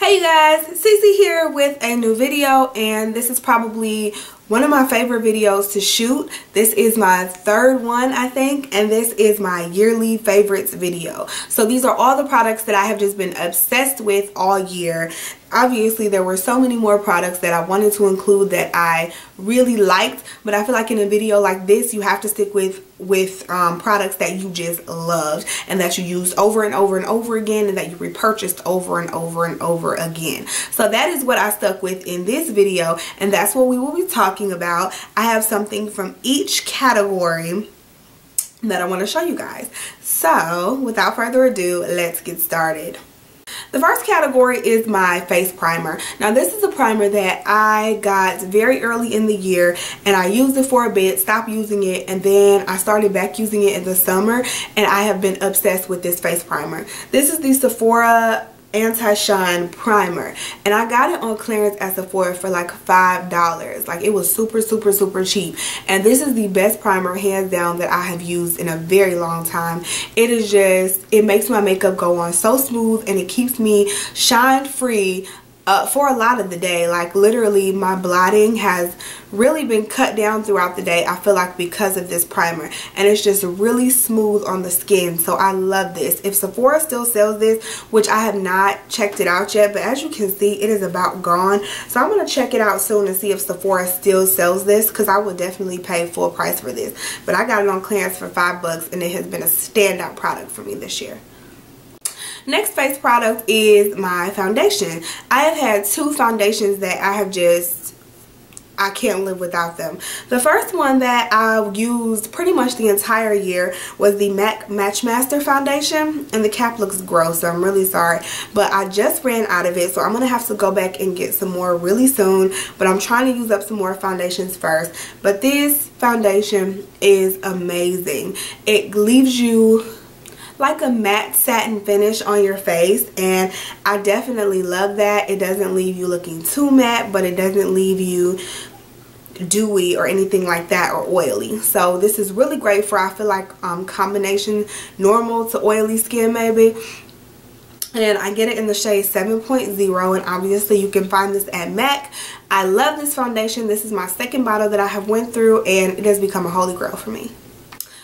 Hey you guys, Cece here with a new video, and this is probably one of my favorite videos to shoot. This is my third one, I think, and this is my yearly favorites video. So these are all the products that I have just been obsessed with all year. Obviously, there were so many more products that I wanted to include that I really liked, but I feel like in a video like this, you have to stick with products that you just loved and that you used over and over and over again and that you repurchased over and over and over again. So that is what I stuck with in this video, and that's what we will be talking about. I have something from each category that I want to show you guys. So without further ado, let's get started. The first category is my face primer. Now this is a primer that I got very early in the year, and I used it for a bit, stopped using it, and then I started back using it in the summer, and I have been obsessed with this face primer. This is the Sephora anti-shine primer, and I got it on clearance at Sephora for like $5. Like, it was super cheap, and this is the best primer hands down that I have used in a very long time. It makes my makeup go on so smooth, and it keeps me shine free for a lot of the day. Like, literally my blotting has really been cut down throughout the day, I feel like, because of this primer, and it's just really smooth on the skin. So I love this. If Sephora still sells this, which I have not checked it out yet, but as you can see, it is about gone. So I'm going to check it out soon and see if Sephora still sells this, because I would definitely pay full price for this. But I got it on clearance for $5, and it has been a standout product for me this year. Next face product is my foundation. I have had two foundations that I can't live without them. The first one that I used pretty much the entire year was the MAC Matchmaster foundation, and the cap looks gross, so I'm really sorry, but I just ran out of it, so I'm gonna have to go back and get some more really soon. But I'm trying to use up some more foundations first. But this foundation is amazing. It leaves you like a matte satin finish on your face, and I definitely love that. It doesn't leave you looking too matte, but it doesn't leave you dewy or anything like that, or oily. So this is really great for, I feel like, combination normal to oily skin maybe. And I get it in the shade 7.0, and obviously you can find this at MAC. I love this foundation. This is my second bottle that I have went through, and it has become a holy grail for me.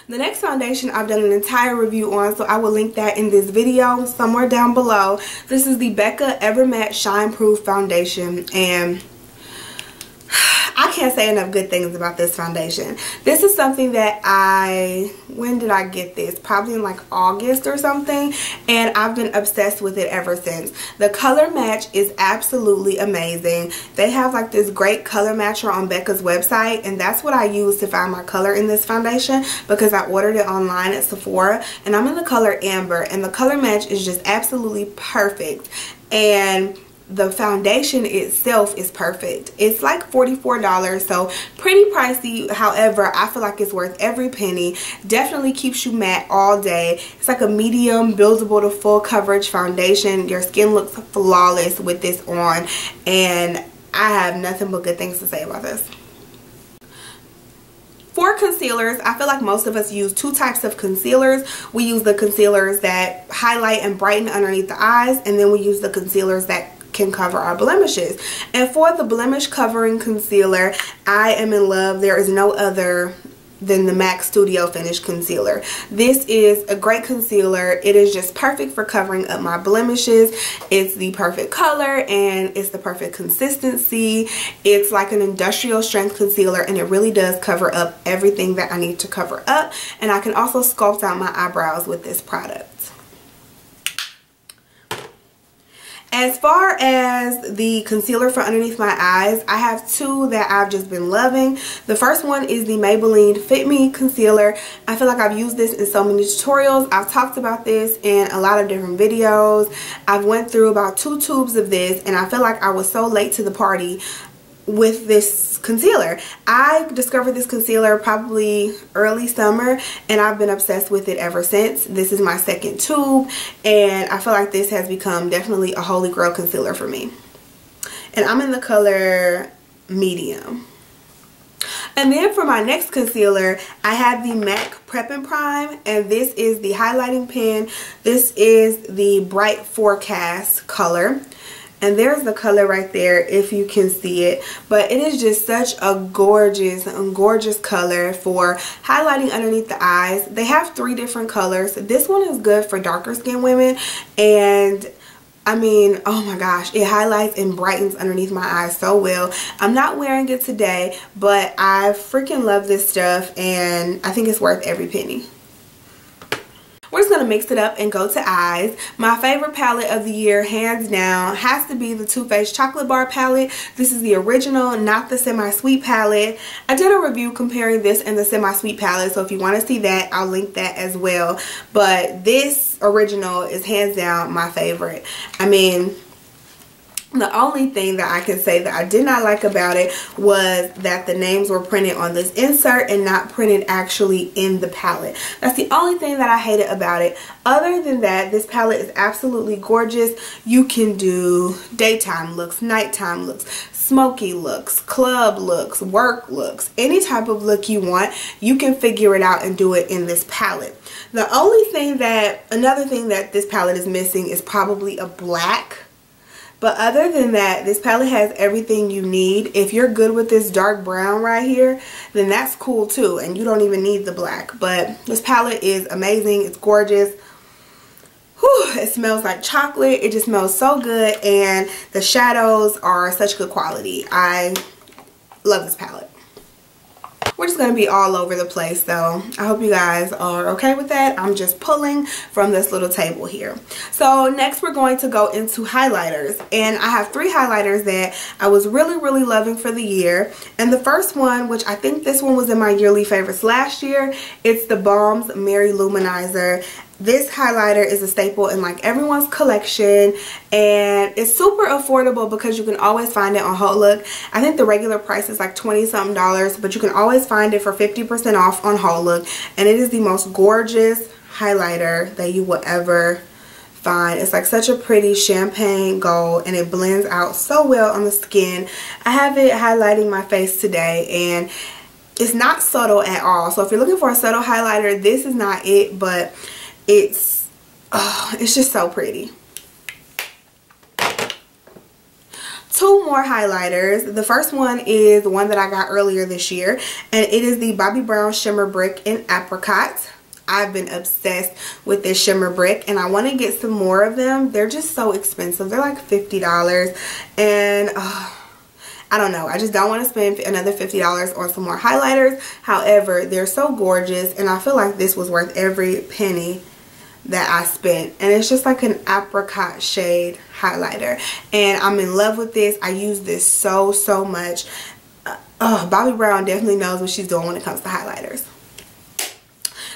The next foundation I've done an entire review on, so I will link that in this video somewhere down below. This is the Becca Ever Matte Shine Proof Foundation, and I can't say enough good things about this foundation. This is something that when did I get this? Probably in like August or something, and I've been obsessed with it ever since. The color match is absolutely amazing. They have like this great color matcher on Becca's website, and that's what I use to find my color in this foundation, because I ordered it online at Sephora, and I'm in the color Amber, and the color match is just absolutely perfect. And the foundation itself is perfect. It's like $44, so pretty pricey. However, I feel like it's worth every penny. Definitely keeps you matte all day. It's like a medium buildable to full coverage foundation. Your skin looks flawless with this on, and I have nothing but good things to say about this. For concealers, I feel like most of us use two types of concealers. We use the concealers that highlight and brighten underneath the eyes, and then we use the concealers that can cover our blemishes. And for the blemish covering concealer, I am in love. There is no other than the MAC Studio Finish Concealer. This is a great concealer. It is just perfect for covering up my blemishes. It's the perfect color, and it's the perfect consistency. It's like an industrial strength concealer, and it really does cover up everything that I need to cover up. And I can also sculpt out my eyebrows with this product. As far as the concealer for underneath my eyes, I have two that I've just been loving. The first one is the Maybelline Fit Me Concealer. I feel like I've used this in so many tutorials. I've talked about this in a lot of different videos. I've went through about 2 tubes of this, and I feel like I was so late to the party with this concealer. I discovered this concealer probably early summer, and I've been obsessed with it ever since. This is my second tube, and I feel like this has become definitely a holy grail concealer for me. And I'm in the color medium. And then for my next concealer, I have the MAC Prep and Prime, and this is the highlighting pen. This is the Bright Forecast color. and there's the color right there if you can see it. But it is just such a gorgeous color for highlighting underneath the eyes. They have 3 different colors. This one is good for darker skinned women, and I mean, oh my gosh, it highlights and brightens underneath my eyes so well. I'm not wearing it today, but I freaking love this stuff, and I think it's worth every penny. We're just going to mix it up and go to eyes. My favorite palette of the year, hands down, has to be the Too Faced Chocolate Bar palette. This is the original, not the semi-sweet palette. I did a review comparing this and the semi-sweet palette, so if you want to see that, I'll link that as well. But this original is hands down my favorite. I mean, the only thing that I can say that I did not like about it was that the names were printed on this insert and not printed actually in the palette. That's the only thing that I hated about it. Other than that, this palette is absolutely gorgeous. You can do daytime looks, nighttime looks, smoky looks, club looks, work looks, any type of look you want. You can figure it out and do it in this palette. The only thing that, another thing that this palette is missing is probably a black. But other than that, this palette has everything you need. If you're good with this dark brown right here, then that's cool too. And you don't even need the black. But this palette is amazing. It's gorgeous. Whew, it smells like chocolate. It just smells so good. And the shadows are such good quality. I love this palette. We're just going to be all over the place though. I hope you guys are okay with that. I'm just pulling from this little table here. So next we're going to go into highlighters. And I have 3 highlighters that I was really loving for the year. And the first one, which I think this one was in my yearly favorites last year, it's the Balm's Mary Luminizer. This highlighter is a staple in like everyone's collection, and it's super affordable because you can always find it on HauLook. I think the regular price is like $20-something, but you can always find it for 50% off on HauLook, and it is the most gorgeous highlighter that you will ever find. It's like such a pretty champagne gold, and it blends out so well on the skin. I have it highlighting my face today, and it's not subtle at all. So if you're looking for a subtle highlighter, this is not it, but it's just so pretty. 2 more highlighters. The first one is the one that I got earlier this year, and it is the Bobbi Brown Shimmer Brick in Apricot. I've been obsessed with this shimmer brick, and I want to get some more of them. They're just so expensive. They're like $50, and I don't know. I just don't want to spend another $50 on some more highlighters. However, they're so gorgeous, and I feel like this was worth every penny that I spent. And it's just like an apricot shade highlighter, and I'm in love with this. I use this so much. Bobbi Brown definitely knows what she's doing when it comes to highlighters.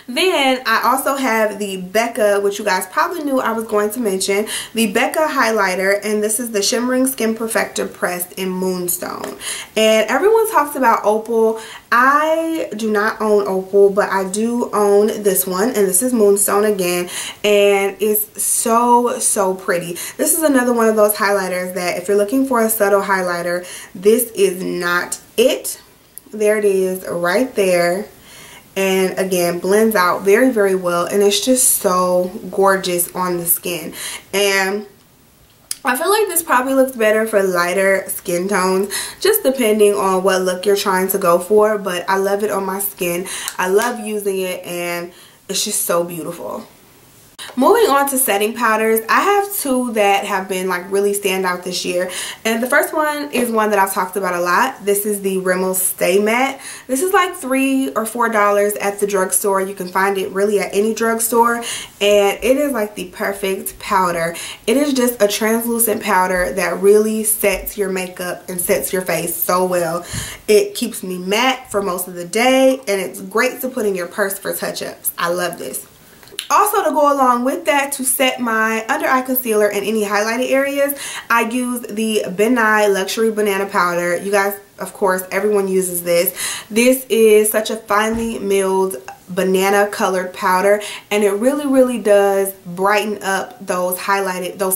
Then I also have the Becca, which you guys probably knew I was going to mention, the Becca highlighter, and this is the Shimmering Skin Perfector pressed in Moonstone. And everyone talks about Opal. I do not own Opal, but I do own this one, and this is Moonstone again, and it's so pretty. This is another one of those highlighters that if you're looking for a subtle highlighter, this is not it. There it is right there. And again, blends out very well, and it's just so gorgeous on the skin. And I feel like this probably looks better for lighter skin tones, just depending on what look you're trying to go for. But I love it on my skin. I love using it, and it's just so beautiful. Moving on to setting powders, I have 2 that have been like really stand out this year. And the first one is one that I've talked about a lot. This is the Rimmel Stay Matte. This is like $3 or $4 at the drugstore. You can find it really at any drugstore, and it is like the perfect powder. It is just a translucent powder that really sets your makeup and sets your face so well. It keeps me matte for most of the day, and it's great to put in your purse for touch-ups. I love this. Also, to go along with that, to set my under eye concealer in any highlighted areas, I use the Ben Nye Luxury Banana Powder. You guys, of course, everyone uses this. This is such a finely milled banana colored powder, and it really does brighten up those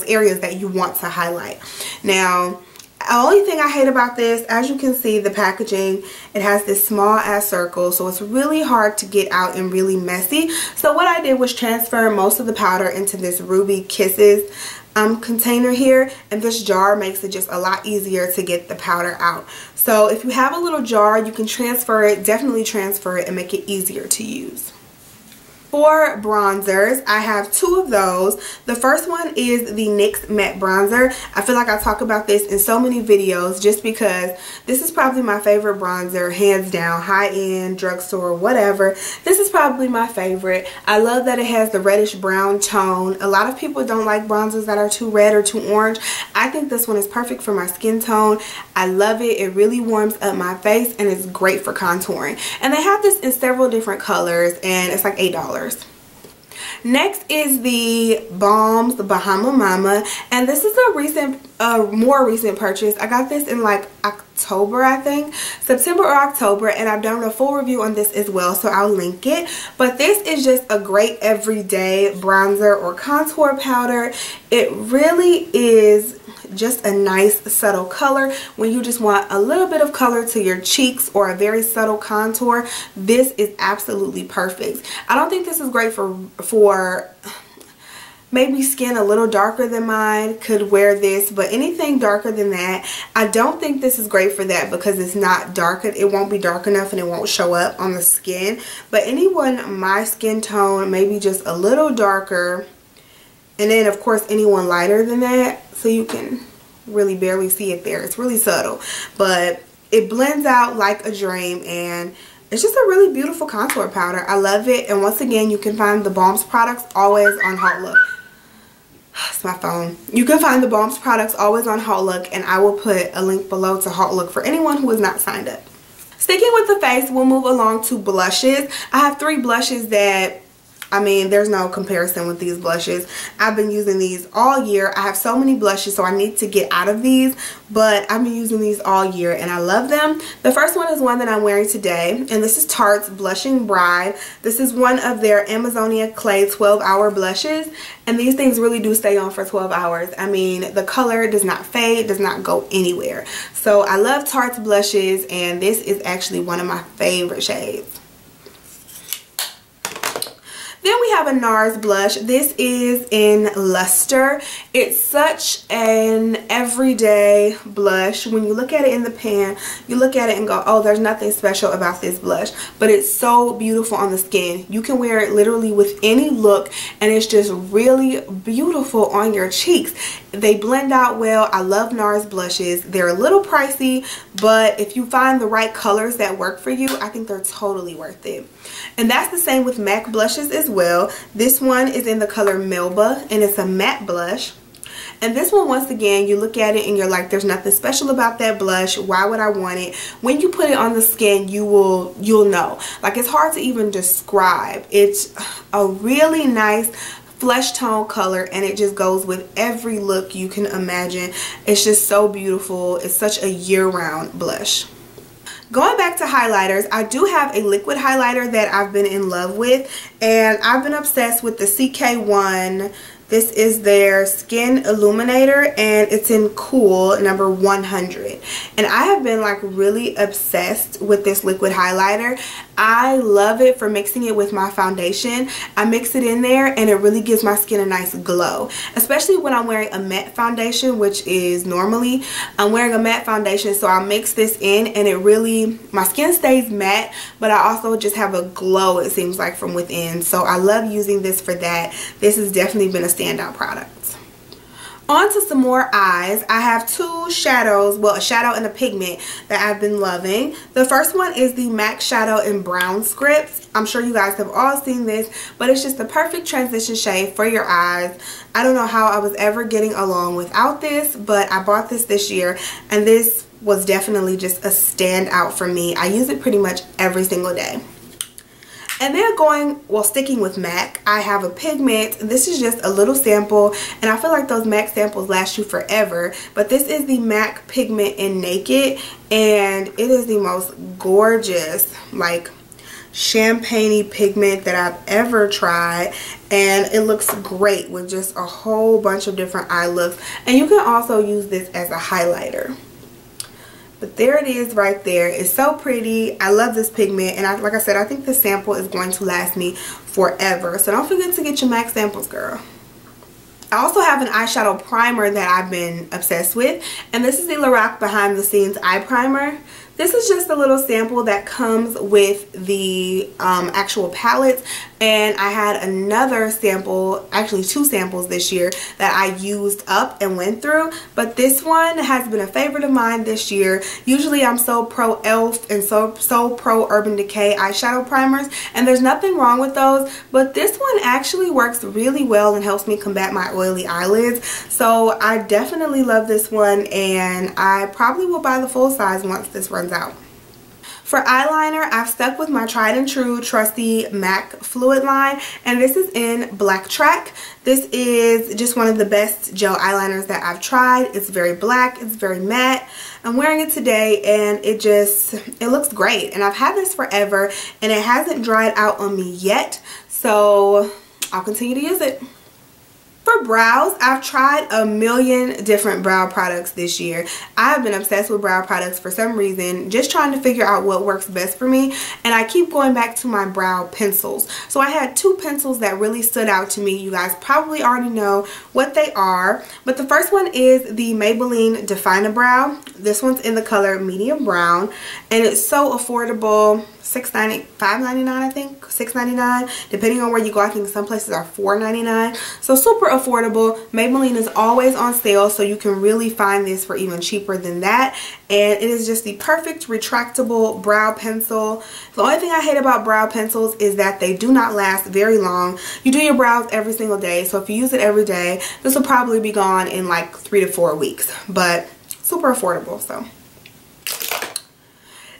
areas that you want to highlight. Now, the only thing I hate about this, as you can see, the packaging, it has this small ass circle, so it's really hard to get out and really messy. So what I did was transfer most of the powder into this Ruby Kisses container here, and this jar makes it just a lot easier to get the powder out. So if you have a little jar, you can transfer it, definitely transfer it and make it easier to use. For bronzers, I have two of those. The first one is the NYX Matte Bronzer. I feel like I talk about this in so many videos just because this is probably my favorite bronzer, hands down, high-end, drugstore, whatever. This is probably my favorite. I love that it has the reddish brown tone. A lot of people don't like bronzers that are too red or too orange. I think this one is perfect for my skin tone. I love it. It really warms up my face and it's great for contouring. And they have this in several different colors and it's like $8. Next is the Balms Bahama Mama, and this is a more recent purchase. I got this in like October, I think, September or October, and I've done a full review on this as well, so I'll link it. But this is just a great everyday bronzer or contour powder. It really is just a nice subtle color when you just want a little bit of color to your cheeks or a very subtle contour. This is absolutely perfect. I don't think this is great for maybe skin a little darker than mine could wear this, but anything darker than that, I don't think this is great for that because it's not dark. It won't be dark enough and it won't show up on the skin. But anyone my skin tone, maybe just a little darker, and then of course anyone lighter than that, so you can really barely see it there. It's really subtle, but it blends out like a dream, and it's just a really beautiful contour powder. I love it. And once again, you can find the Balms products always on Hot Look. It's my phone. You can find the Balms products always on Hot Look, and I will put a link below to Hot Look for anyone who is not signed up. Sticking with the face, we'll move along to blushes. I have three blushes that, I mean, there's no comparison with these blushes. I've been using these all year. I have so many blushes, so I need to get out of these, but I've been using these all year and I love them. The first one is one that I'm wearing today, and this is Tarte's Blushing Bride. This is one of their Amazonia Clay 12-hour blushes, and these things really do stay on for 12 hours. I mean, the color does not fade, does not go anywhere. So I love Tarte's blushes, and this is actually one of my favorite shades. Then we have a NARS blush. This is in Luster. It's such an everyday blush. When you look at it in the pan, you look at it and go, oh, there's nothing special about this blush. But it's so beautiful on the skin. You can wear it literally with any look, and it's just really beautiful on your cheeks. They blend out well. I love NARS blushes. They're a little pricey, but if you find the right colors that work for you, I think they're totally worth it. And that's the same with MAC blushes as well. This one is in the color Melba, and it's a matte blush. And this one, once again, you look at it and you're like, there's nothing special about that blush. Why would I want it? When you put it on the skin, you'll know. Like, it's hard to even describe. It's a really nice flesh tone color, and it just goes with every look you can imagine. It's just so beautiful. It's such a year-round blush. Going back to highlighters, I do have a liquid highlighter that I've been in love with, and I've been obsessed with the CK1. This is their Skin Illuminator, and it's in Cool number 100. And I have been like really obsessed with this liquid highlighter. I love it for mixing it with my foundation. I mix it in there and it really gives my skin a nice glow. Especially when I'm wearing a matte foundation, which is normally I'm wearing a matte foundation. So I'll mix this in and it really, my skin stays matte, but I also just have a glow, it seems like, from within. So I love using this for that. This has definitely been a standout product. On to some more eyes. I have two shadows, well, a shadow and a pigment that I've been loving. The first one is the MAC Shadow in Brown Script. I'm sure you guys have all seen this, but it's just the perfect transition shade for your eyes. I don't know how I was ever getting along without this, but I bought this year, and this was definitely just a standout for me. I use it pretty much every single day. And then sticking with MAC, I have a pigment. This is just a little sample, and I feel like those MAC samples last you forever. But this is the MAC pigment in Naked, and it is the most gorgeous, like, champagne-y pigment that I've ever tried. And it looks great with just a whole bunch of different eye looks. And you can also use this as a highlighter. But there it is right there. It's so pretty. I love this pigment, and like I said, I think this sample is going to last me forever. So don't forget to get your MAC samples, girl. I also have an eyeshadow primer that I've been obsessed with, and this is the Lorac Behind the Scenes Eye Primer. This is just a little sample that comes with the actual palette, and I had another sample, actually 2 samples this year that I used up and went through, but this one has been a favorite of mine this year. Usually I'm so pro e.l.f. and so pro Urban Decay eyeshadow primers, and there's nothing wrong with those, but this one actually works really well and helps me combat my oily eyelids. So I definitely love this one, and I probably will buy the full size once this runs out. For eyeliner, I've stuck with my tried and true trusty MAC fluid line, and this is in Black Track. This is just one of the best gel eyeliners that I've tried. It's very black, it's very matte. I'm wearing it today and it looks great, and I've had this forever and it hasn't dried out on me yet, so I'll continue to use it. For brows, I've tried a million different brow products this year. I have been obsessed with brow products for some reason, just trying to figure out what works best for me, and I keep going back to my brow pencils. So I had 2 pencils that really stood out to me. You guys probably already know what they are, but the first one is the Maybelline Define-A-Brow. This one's in the color medium brown, and it's so affordable. $5.99, I think, $6.99, depending on where you go. I think some places are $4.99, so super affordable. Maybelline is always on sale, so you can really find this for even cheaper than that, and it is just the perfect retractable brow pencil. The only thing I hate about brow pencils is that they do not last very long. You do your brows every single day, so if you use it every day, this will probably be gone in like 3 to 4 weeks, but super affordable. So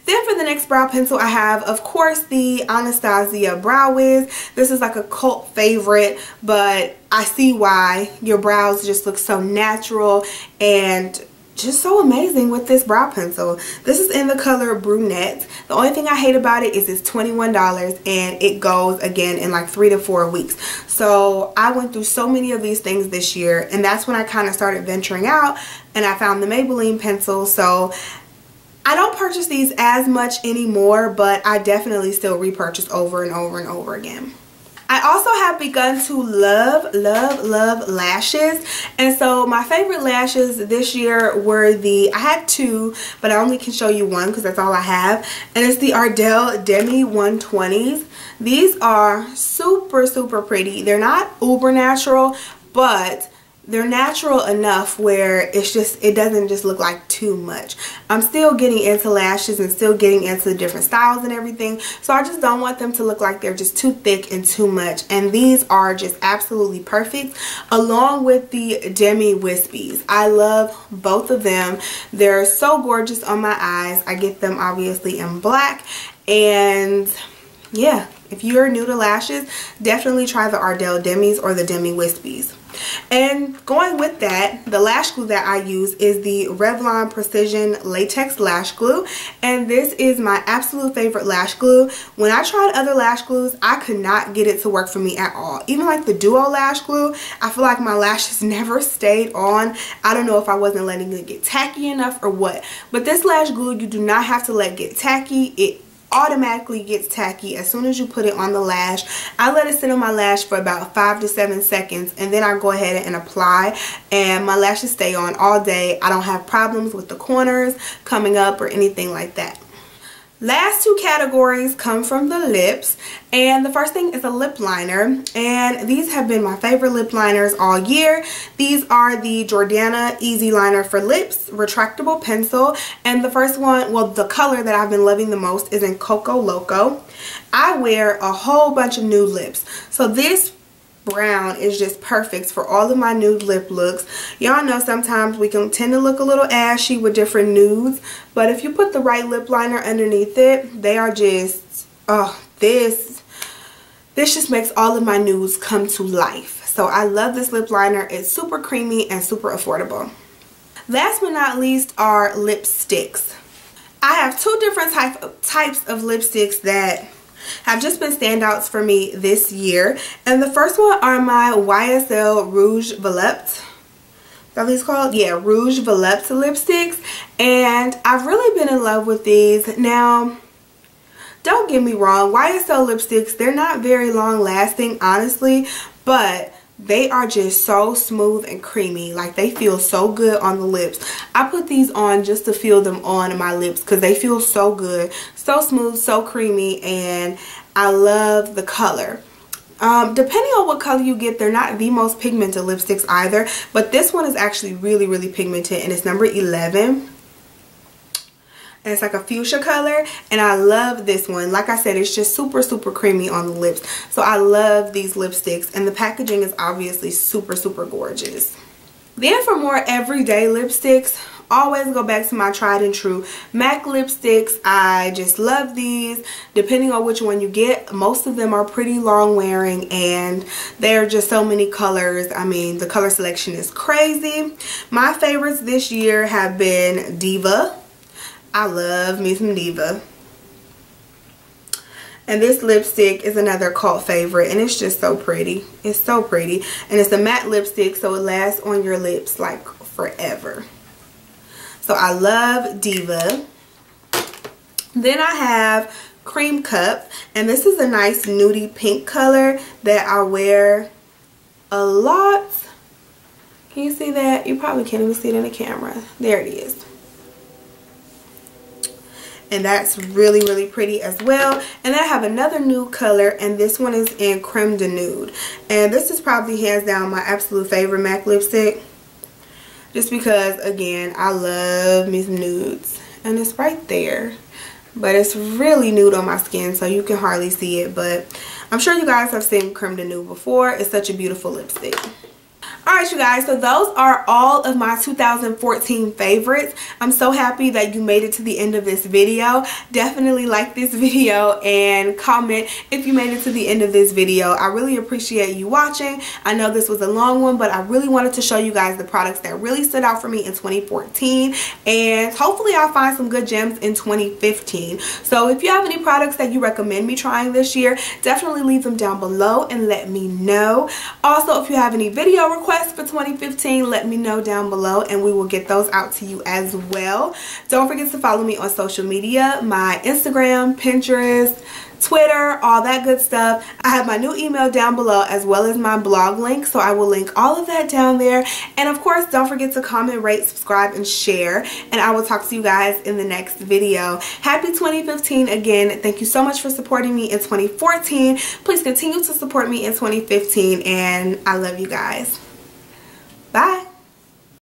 then for the next brow pencil, I have, of course, the Anastasia Brow Wiz. This is like a cult favorite, but I see why. Your brows just look so natural and just so amazing with this brow pencil. This is in the color Brunette. The only thing I hate about it is it's $21 and it goes again in like 3 to 4 weeks. So I went through so many of these things this year, and that's when I kind of started venturing out and I found the Maybelline pencil. So I don't purchase these as much anymore, but I definitely still repurchase over and over and over again. I also have begun to love lashes, and so my favorite lashes this year were I had 2, but I only can show you one because that's all I have, and it's the Ardell Demi 120s. These are super pretty. They're not uber natural, but they're natural enough where it doesn't just look like too much. I'm still getting into lashes and still getting into different styles and everything, so I just don't want them to look like they're just too thick and too much, and these are just absolutely perfect, along with the Demi Wispies. I love both of them. They're so gorgeous on my eyes. I get them obviously in black, and yeah, if you're new to lashes, definitely try the Ardell Demis or the Demi Wispies. And going with that, the lash glue that I use is the Revlon Precision Latex Lash Glue, and this is my absolute favorite lash glue. When I tried other lash glues, I could not get it to work for me at all. Even like the Duo Lash Glue, I feel like my lashes never stayed on. I don't know if I wasn't letting it get tacky enough or what, but this lash glue, you do not have to let it get tacky. It automatically gets tacky as soon as you put it on the lash. I let it sit on my lash for about 5 to 7 seconds, and then I go ahead and apply, and my lashes stay on all day. I don't have problems with the corners coming up or anything like that. Last 2 categories come from the lips, and the first thing is a lip liner, and these have been my favorite lip liners all year. These are the Jordana Easy Liner for Lips retractable pencil, and the first one, well, the color that I've been loving the most is in Coco Loco. I wear a whole bunch of nude lips, so this brown is just perfect for all of my nude lip looks. Y'all know sometimes we can tend to look a little ashy with different nudes, but if you put the right lip liner underneath it, they are just, oh, this just makes all of my nudes come to life. So I love this lip liner. It's super creamy and super affordable. Last but not least are lipsticks. I have 2 different types of lipsticks that have just been standouts for me this year, and the first one are my YSL Rouge Volupte. Is that what it's called? Yeah, Rouge Volupte lipsticks, and I've really been in love with these. Now, don't get me wrong, YSL lipsticks, they're not very long lasting, honestly, but They are just so smooth and creamy. Like, they feel so good on the lips. I put these on just to feel them on my lips because they feel so good, so smooth, so creamy, and I love the color. Depending on what color you get, they're not the most pigmented lipsticks either, but this one is actually really, really pigmented, and it's number 11. And it's like a fuchsia color, and I love this one. Like I said, it's just super, super creamy on the lips. So I love these lipsticks, and the packaging is obviously super, super gorgeous. Then for more everyday lipsticks, always go back to my tried and true MAC lipsticks. I just love these. Depending on which one you get, most of them are pretty long wearing, and there are just so many colors. I mean, the color selection is crazy. My favorites this year have been Diva. I love me some Diva. And this lipstick is another cult favorite, and it's just so pretty. It's so pretty. And it's a matte lipstick, so it lasts on your lips like forever. So I love Diva. Then I have Cream Cup, and this is a nice nudie pink color that I wear a lot. Can you see that? You probably can't even see it in the camera. There it is. And that's really, really pretty as well. And I have another nude color, and this one is in Creme de Nude. And this is probably hands down my absolute favorite MAC lipstick. Just because, again, I love me some nudes. And it's right there. But it's really nude on my skin, so you can hardly see it. But I'm sure you guys have seen Creme de Nude before. It's such a beautiful lipstick. Alright, you guys, so those are all of my 2014 favorites. I'm so happy that you made it to the end of this video. Definitely like this video and comment if you made it to the end of this video. I really appreciate you watching. I know this was a long one, but I really wanted to show you guys the products that really stood out for me in 2014, and hopefully I'll find some good gems in 2015. So if you have any products that you recommend me trying this year, definitely leave them down below and let me know. Also, if you have any video requests for 2015, let me know down below and we will get those out to you as well. Don't forget to follow me on social media, my Instagram, Pinterest, Twitter, all that good stuff. I have my new email down below as well as my blog link, so I will link all of that down there. And of course, don't forget to comment, rate, subscribe, and share, and I will talk to you guys in the next video. Happy 2015 again. Thank you so much for supporting me in 2014. Please continue to support me in 2015, and I love you guys. Bye.